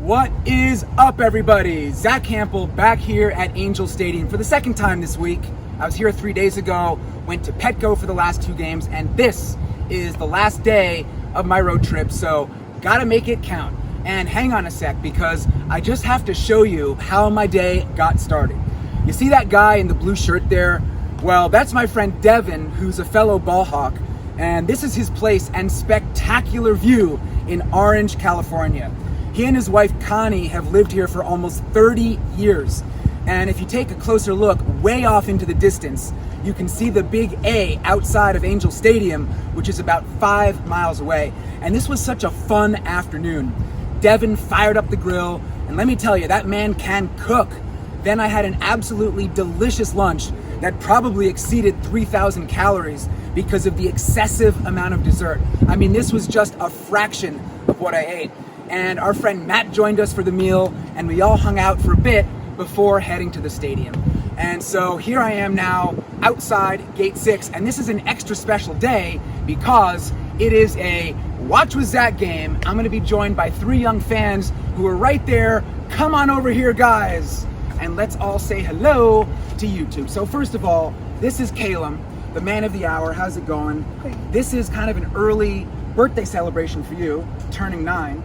What is up, everybody? Zack Hample back here at Angel Stadium for the second time this week. I was here 3 days ago, went to Petco for the last 2 games, and this is the last day of my road trip, so gotta make it count. And hang on a sec, because I just have to show you how my day got started. You see that guy in the blue shirt there? Well, that's my friend Devin, who's a fellow ball hawk, and this is his place and spectacular view in Orange, California. He and his wife Connie have lived here for almost 30 years. And if you take a closer look way off into the distance, you can see the big A outside of Angel Stadium, which is about 5 miles away. And this was such a fun afternoon. Devin fired up the grill, and let me tell you, that man can cook. Then I had an absolutely delicious lunch that probably exceeded 3,000 calories because of the excessive amount of dessert. I mean, this was just a fraction of what I ate. And our friend Matt joined us for the meal, and we all hung out for a bit before heading to the stadium. And so here I am now outside Gate 6, and this is an extra special day because it is a Watch with Zack game. I'm gonna be joined by 3 young fans who are right there. Come on over here, guys, and let's all say hello to YouTube. So first of all, this is Caelum, the man of the hour. How's it going? Great. This is kind of an early birthday celebration for you, turning 9.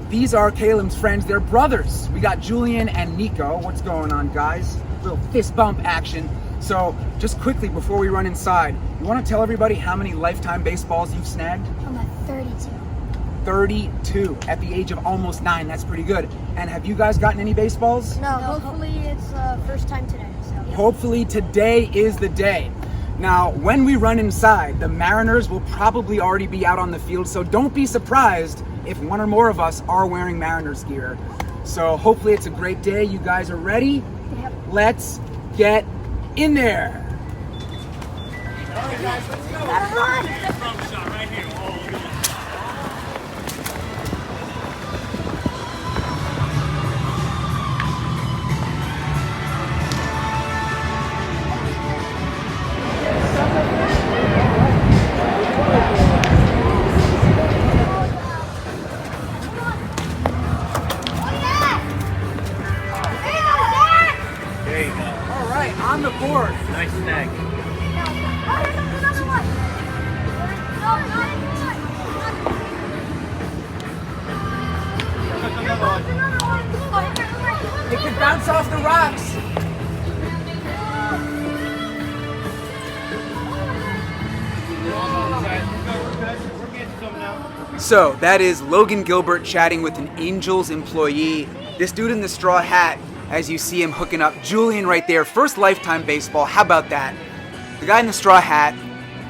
These are Caelum's friends. They're brothers. We got Julian and Niko. What's going on, guys? Little fist bump action. So just quickly before we run inside, you want to tell everybody how many lifetime baseballs you've snagged? I'm at 32. 32 at the age of almost 9. That's pretty good. And have you guys gotten any baseballs? No, hopefully it's first time today. So. Hopefully today is the day. Now, when we run inside, the Mariners will probably already be out on the field, so don't be surprised if one or more of us are wearing Mariners gear. So hopefully it's a great day. You guys are ready? Yep. Let's get in there. Gotta run! On the board. Nice snag. It could bounce off the rocks. So that is Logan Gilbert chatting with an Angels employee. This dude in the straw hat, as you see him hooking up Julian right there, first lifetime baseball. How about that? The guy in the straw hat,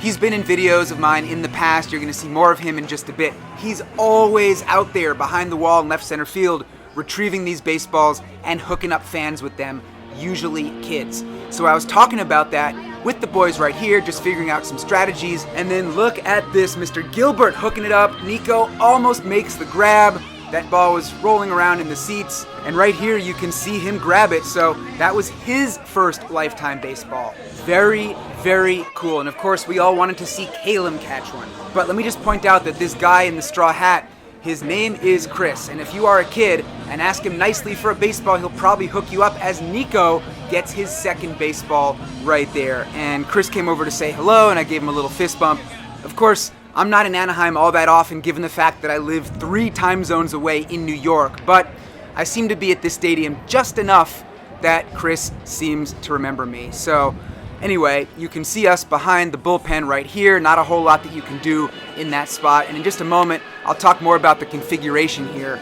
he's been in videos of mine in the past. You're going to see more of him in just a bit. He's always out there behind the wall in left center field, retrieving these baseballs and hooking up fans with them, usually kids. So I was talking about that with the boys right here, just figuring out some strategies. And then look at this, Mr. Gilbert hooking it up. Niko almost makes the grab. That ball was rolling around in the seats, and right here you can see him grab it. So that was his first lifetime baseball. Very, very cool. And of course, we all wanted to see Caelum catch one. But let me just point out that this guy in the straw hat, his name is Chris. And if you are a kid and ask him nicely for a baseball, he'll probably hook you up as Niko gets his second baseball right there. And Chris came over to say hello, and I gave him a little fist bump. Of course, I'm not in Anaheim all that often, given the fact that I live 3 time zones away in New York, but I seem to be at this stadium just enough that Chris seems to remember me. So anyway, you can see us behind the bullpen right here. Not a whole lot that you can do in that spot, and in just a moment, I'll talk more about the configuration here.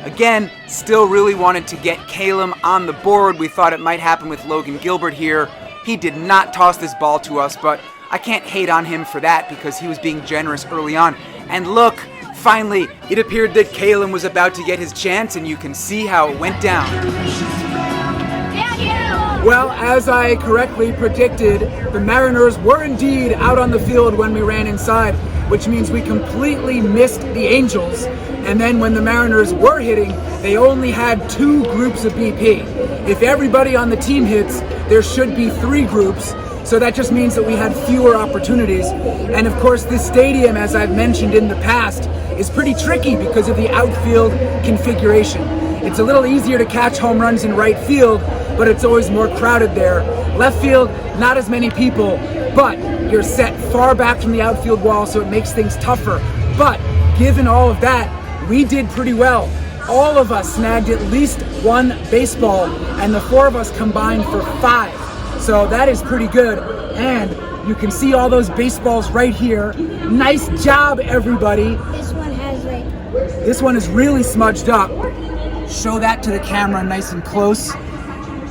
Again, still really wanted to get Caelum on the board. We thought it might happen with Logan Gilbert here. He did not toss this ball to us, but I can't hate on him for that because he was being generous early on. And look, finally, it appeared that Caelum was about to get his chance, and you can see how it went down. Well, as I correctly predicted, the Mariners were indeed out on the field when we ran inside, which means we completely missed the Angels. And then when the Mariners were hitting, they only had 2 groups of BP. If everybody on the team hits, there should be 3 groups. So that just means that we had fewer opportunities. And of course, this stadium, as I've mentioned in the past, is pretty tricky because of the outfield configuration. It's a little easier to catch home runs in right field, but it's always more crowded there. Left field, not as many people, but you're set far back from the outfield wall, so it makes things tougher. But given all of that, we did pretty well. All of us snagged at least one baseball, and the 4 of us combined for 5. So that is pretty good. And you can see all those baseballs right here. Nice job, everybody. This one has like. This one is really smudged up. Show that to the camera nice and close.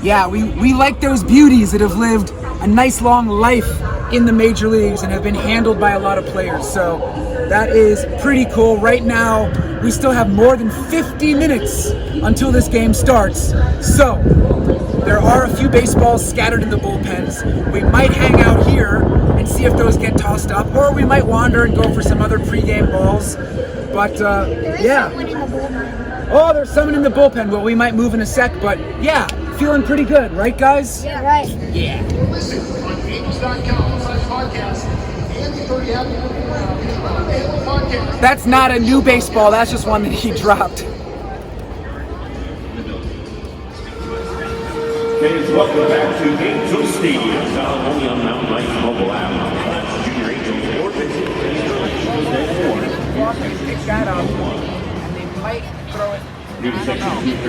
Yeah, we like those beauties that have lived a nice long life in the major leagues and have been handled by a lot of players. So that is pretty cool. Right now, we still have more than 50 minutes until this game starts. So there are a few baseballs scattered in the bullpens. We might hang out here and see if those get tossed up, or we might wander and go for some other pregame balls. But yeah. Someone in the bullpen. Oh, there's someone in the bullpen. Well, we might move in a sec, but yeah, feeling pretty good, right, guys? Yeah. Right. Yeah. That's not a new baseball. That's just one that he dropped. Fans, welcome back to Angel Stadium. Found only on Mountain Life mobile app. That's Junior Angels Pick that up, and they might throw it. New section 232.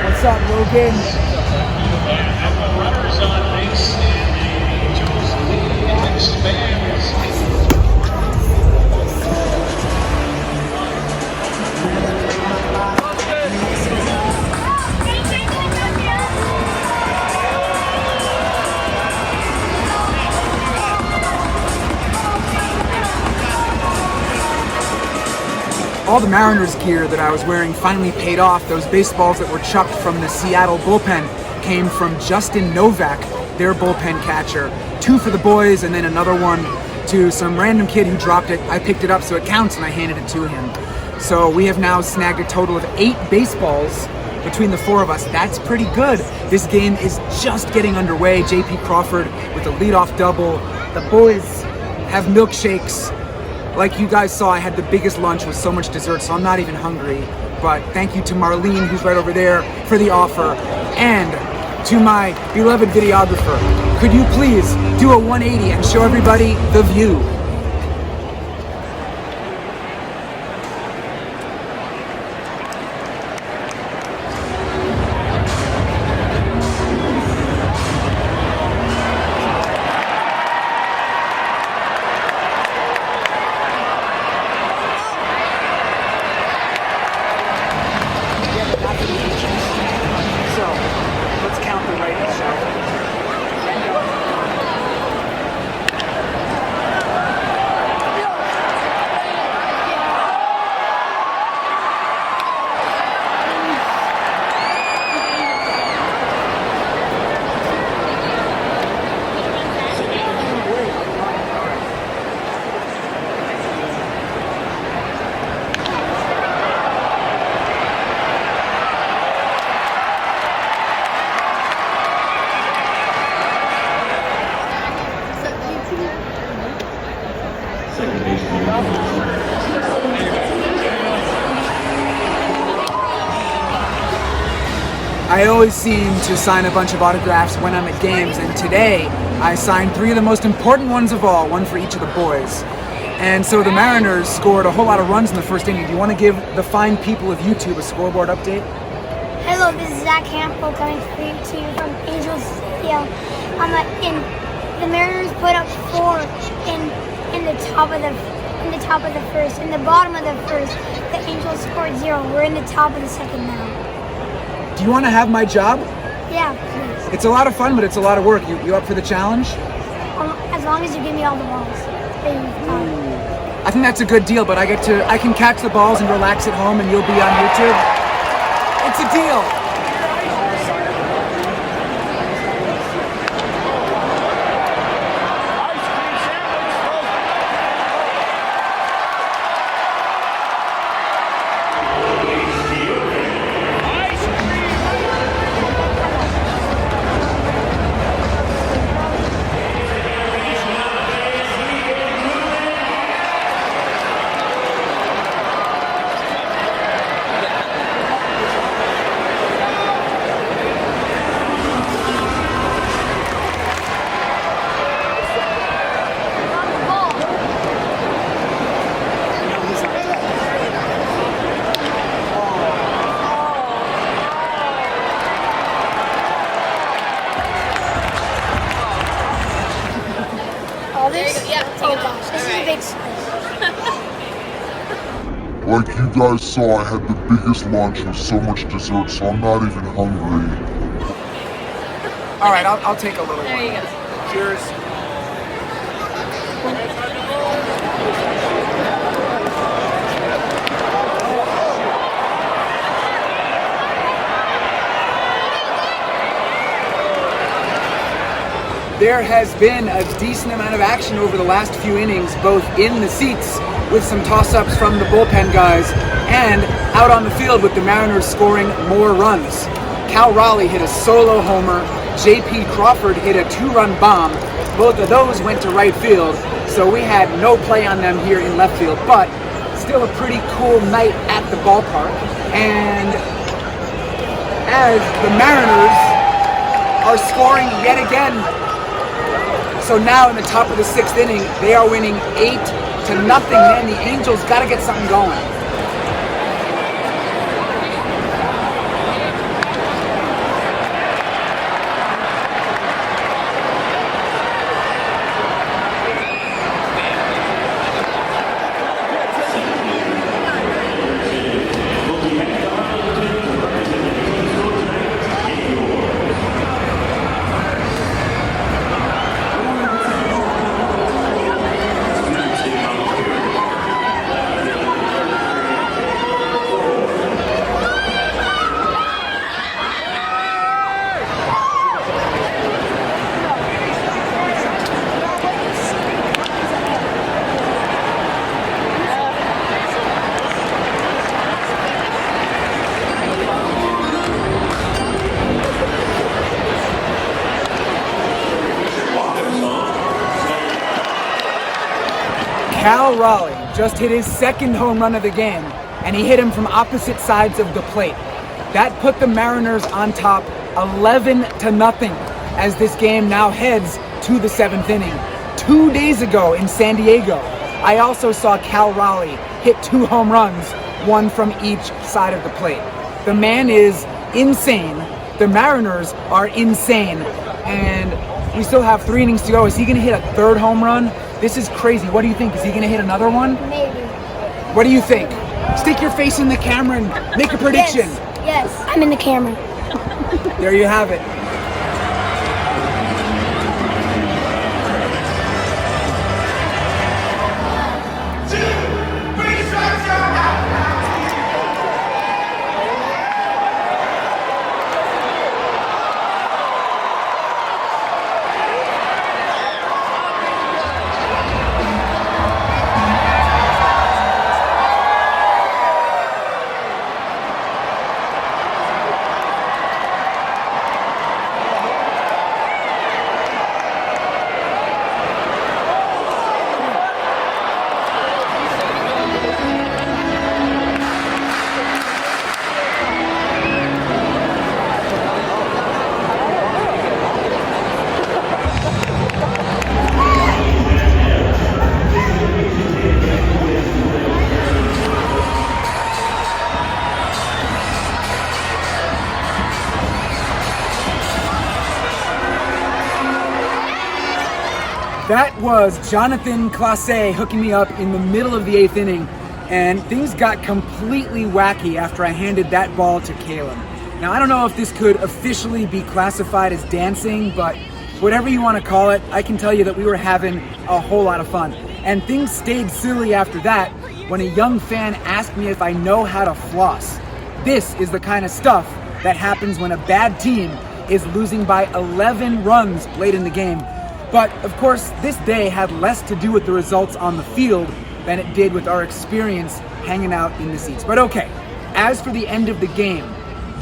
What's up, Logan? Runners on base, and the Angels lead expands. All the Mariners gear that I was wearing finally paid off. Those baseballs that were chucked from the Seattle bullpen came from Justin Novak, their bullpen catcher. 2 for the boys, and then another one to some random kid who dropped it. I picked it up so it counts, and I handed it to him. So we have now snagged a total of 8 baseballs between the 4 of us. That's pretty good. This game is just getting underway. JP Crawford with a leadoff double. The boys have milkshakes. Like you guys saw, I had the biggest lunch with so much dessert, so I'm not even hungry. But thank you to Marlene, who's right over there, for the offer. And to my beloved videographer, could you please do a 180 and show everybody the view? So, let's count the right, shall we? I always seem to sign a bunch of autographs when I'm at games, and today I signed 3 of the most important ones of all, one for each of the boys. And so the Mariners scored a whole lot of runs in the first inning. Do you want to give the fine people of YouTube a scoreboard update? Hello, this is Zack Hample coming to you from Angel Stadium. The Mariners put up 4 in the top of the first. In the bottom of the first, the Angels scored 0. We're in the top of the second now. Do you want to have my job? Yeah, please. It's a lot of fun, but it's a lot of work. You up for the challenge? As long as you give me all the balls. I think that's a good deal, but I can catch the balls and relax at home, and you'll be on YouTube. It's a deal. Like you guys saw, I had the biggest lunch with so much dessert, so I'm not even hungry. All right, I'll take a little one. There you go. Cheers. There has been a decent amount of action over the last few innings, both in the seats with some toss-ups from the bullpen guys and out on the field with the Mariners scoring more runs. Cal Raleigh hit a solo homer, J.P. Crawford hit a two-run bomb. Both of those went to right field, so we had no play on them here in left field, but still a pretty cool night at the ballpark. And as the Mariners are scoring yet again, so now in the top of the sixth inning, they are winning 8-0. Man, the Angels got to get something going. Cal Raleigh just hit his second home run of the game, and he hit him from opposite sides of the plate. That put the Mariners on top 11-0 as this game now heads to the seventh inning. 2 days ago in San Diego, I also saw Cal Raleigh hit 2 home runs, one from each side of the plate. The man is insane. The Mariners are insane, and we still have 3 innings to go. Is he going to hit a third home run? This is crazy. What do you think? Is he going to hit another one? Maybe. What do you think? Stick your face in the camera and make a prediction. Yes, I'm in the camera. There you have it. That was Jonathan Clase hooking me up in the middle of the 8th inning, and things got completely wacky after I handed that ball to Caelum. Now, I don't know if this could officially be classified as dancing, but whatever you want to call it, I can tell you that we were having a whole lot of fun. And things stayed silly after that when a young fan asked me if I know how to floss. This is the kind of stuff that happens when a bad team is losing by 11 runs late in the game. But, of course, this day had less to do with the results on the field than it did with our experience hanging out in the seats. But okay, as for the end of the game,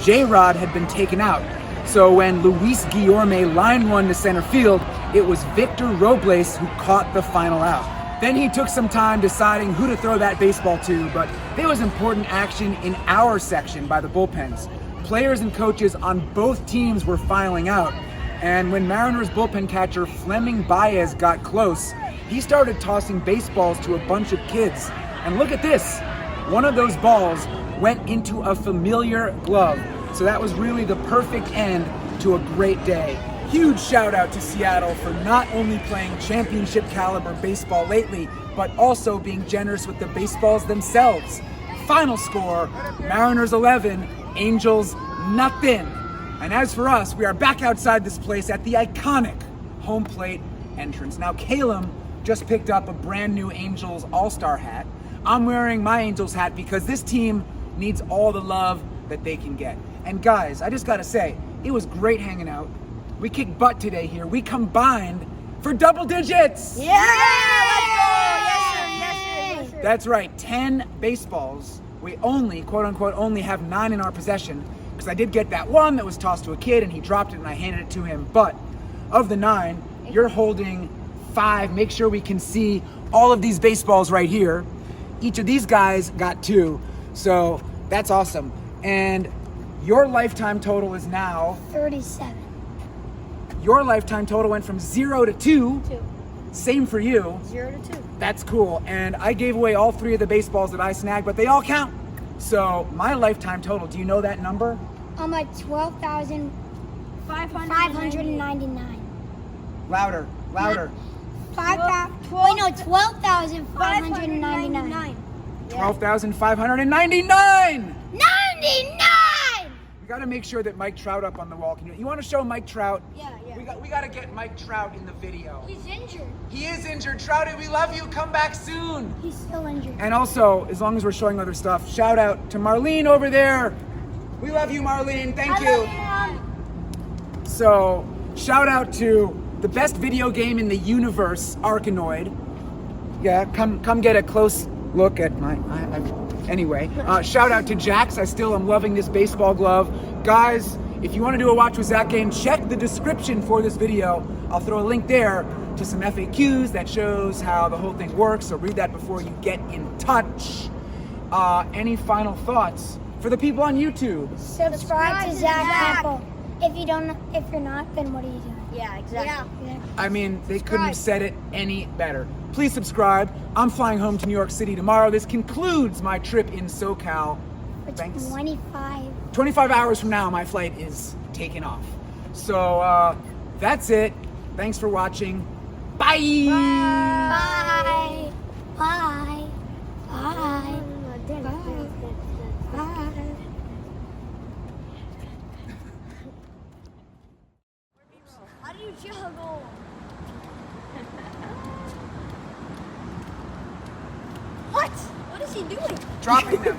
J-Rod had been taken out. So when Luis Guillorme line one to center field, it was Victor Robles who caught the final out. Then he took some time deciding who to throw that baseball to, but there was important action in our section by the bullpens. Players and coaches on both teams were filing out. And when Mariners bullpen catcher Fleming Baez got close, he started tossing baseballs to a bunch of kids. And look at this. One of those balls went into a familiar glove. So that was really the perfect end to a great day. Huge shout out to Seattle for not only playing championship caliber baseball lately, but also being generous with the baseballs themselves. final score, Mariners 11, Angels nothing. And as for us, we are back outside this place at the iconic home plate entrance. Now, Caelum just picked up a brand new Angels All-Star hat. I'm wearing my Angels hat because this team needs all the love that they can get. And guys, I just gotta say, it was great hanging out. We kicked butt today here. We combined for double digits! Yeah! Let's go! Yes, sir. Yes, sir. Yes, sir. That's right, 10 baseballs. We only, quote unquote, only have 9 in our possession, because I did get that one that was tossed to a kid and he dropped it and I handed it to him. But of the 9, you're holding 5. Make sure we can see all of these baseballs right here. Each of these guys got 2. So that's awesome. And your lifetime total is now 37. Your lifetime total went from 0 to 2. 2. Same for you. 0 to 2. That's cool. And I gave away all 3 of the baseballs that I snagged, but they all count. So my lifetime total, do you know that number? I'm at 12,599. Louder, louder. 12,599. 12,599! 99! We gotta make sure that Mike Trout up on the wall. You want to show Mike Trout? Yeah. We gotta get Mike Trout in the video. He's injured. He is injured. Trouty, we love you. Come back soon. He's still injured. And also, as long as we're showing other stuff, shout out to Marlene over there. We love you, Marlene. Thank you. So, shout out to the best video game in the universe, Arkanoid. Yeah, come get a close look at my. Anyway, shout out to Jax. I still am loving this baseball glove. Guys, if you want to do a watch with Zack game, check the description for this video. I'll throw a link there to some FAQs that shows how the whole thing works, so read that before you get in touch. Any final thoughts for the people on YouTube? Subscribe to Zack Hample. If you're not, then what are you doing? Yeah, exactly. Yeah. I mean, they couldn't have said it any better. Please subscribe. I'm flying home to New York City tomorrow. This concludes my trip in SoCal. For Thanks. 25 hours from now, my flight is taking off. So, that's it. Thanks for watching. Bye! Bye. Bye. Bye. Bye. How do you juggle? What? What is he doing? Dropping them.